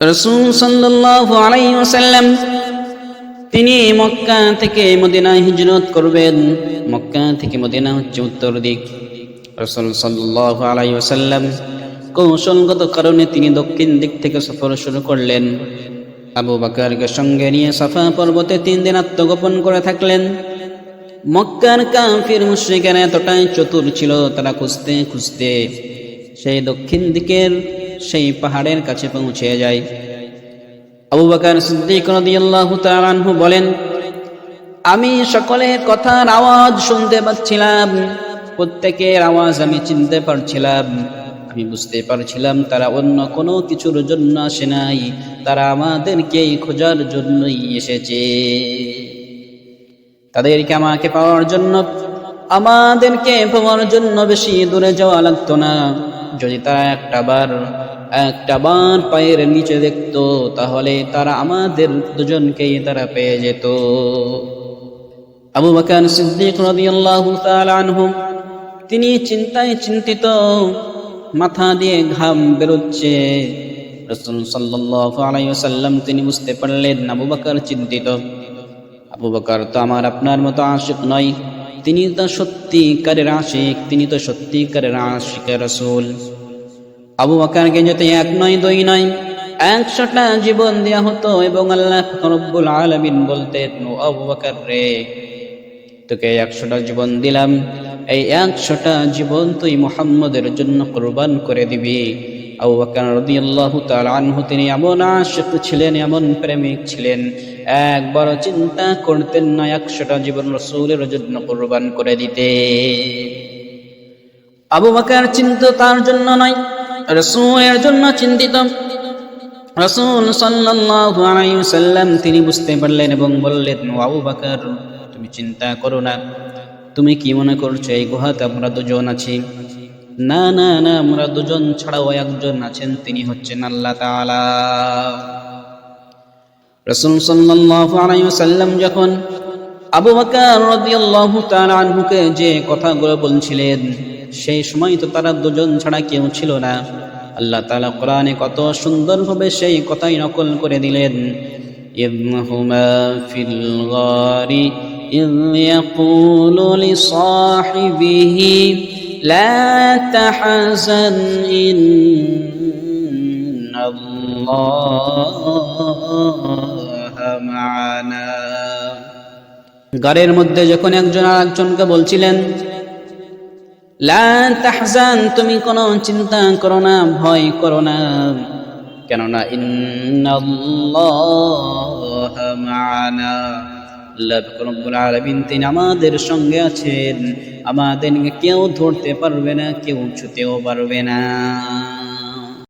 রাসূল সাল্লাল্লাহু আলাইহি ওয়াসাল্লাম তিনি মক্কা থেকে মদিনায় হিজরত করবেন। মক্কা থেকে মদিনা হচ্ছে উত্তর দিক। রাসূল সাল্লাল্লাহু আলাইহি ওয়াসাল্লাম কৌশলগত কারণে তিনি দক্ষিণ দিক থেকে সফর শুরু করলেন। আবু বকরকে সঙ্গে নিয়ে সাফা পর্বতে 3 দিন আত্মগোপন করে থাকলেন। মক্কার কাফির মুশরিকেরা এতটাই চতুর ছিল, তারা খুঁজতে খুঁজতে সেই দক্ষিণ দিকের সেই পাহাড়ের কাছে পৌঁছে যায়। আবু বকর সিদ্দিক রাদিয়াল্লাহু তাআলা আনহু বলেন, আমি সকলের কথার আওয়াজ শুনতে পাচ্ছিলাম, প্রত্যেকের আওয়াজ আমি চিনতে পারছিলাম। আমি বুঝতে পারছিলাম তারা অন্য কোনো কিছুর জন্য আসে নাই, তারা আমাদেরকেই খোঁজার জন্যই এসেছে। তাদেরকে আমাকে পাওয়ার জন্য, আমাদেরকে পাওয়ার জন্য বেশি দূরে যাওয়া লাগতো না। যদি তারা একটা বার পায়ের নিচে দেখতো, তাহলে তারা আমাদের দুজনকেই তারা পেয়ে যেত। আবু বকর সিদ্দিক রাদিয়াল্লাহু তাআলা আনহু তিনি চিন্তায় চিন্তিত, মাথা দিয়ে ঘাম বেরোচ্ছে। রাসূল সাল্লাল্লাহু আলাইহি ওয়াসাল্লাম তিনি বুঝতে পারলেন আবু বকর চিন্তিত। আবু বকর তো আমার আপনার মতো আশিক নয়, তিনি তো সত্যিকারের আশিক, তিনি তো সত্যিকারের আশিকে রাসূল। আবু বকরকে যদি 1 নয় 2 নয় 100টা জীবন দেয়া হতো এবং আল্লাহ রাব্বুল আলামিন বলতেন, ও আবু বকর রে, তোকে 100টা জীবন দিলাম, এই 100টা জীবন তুই মুহাম্মদের জন্য কুরবান করে দিবি। আবু বকর রাদিয়াল্লাহু তাআলা আনহু তিনি এমন আশিক ছিলেন, এমন প্রেমিক ছিলেন, একবার চিন্তা করতেন না 100টা জীবন রাসূলের জন্য কুরবান করে দিতে। আবু বকর চিন্তা তার জন্য নয়, রাসূলের জন্য চিন্তিত। রাসূল সাল্লাল্লাহু আলাইহি ওয়াসাল্লাম তিনি বুঝতে পারলেন এবং বললেন, ও আবু বকর, তুমি চিন্তা করো না। তুমি কি মনে করছো এই গুহাতে আমরা দুজন আছি? না না না, আমরা দুজন ছাড়াও একজন আছেন, তিনি হচ্ছেন আল্লাহ তাআলা। রাসূল সাল্লাল্লাহু আলাইহি ওয়াসাল্লাম যখন আবু বকর রাদিয়াল্লাহু তাআলা আনহুকে যে কথাগুলো বলছিলেন, সেই সময় তো তারা দুজন ছাড়া কেউ ছিল না। আল্লাহ তাআলা কোরআনে কত সুন্দরভাবে সেই কথাই নকল করে দিলেন। ইযহুমা ফিল গারি ইয ইয়াকুলু লিসাহিবিহি লা তাহজান ইন্নাল্লাহা মা'ানা। গারের মধ্যে যখন একজন আরেকজনকে বলছিলেন, লা তাহজান, তুমি কোনো চিন্তা করো না, ভয় করো না, কেননা ইন্নাল্লাহা মা'ানা, আল্লাহ রাব্বুল আলামিন তিনি আমাদের সঙ্গে আছেন, আমাদেরকে কেউ ধরতে পারবে না, কেউ ছুঁতেও পারবে না।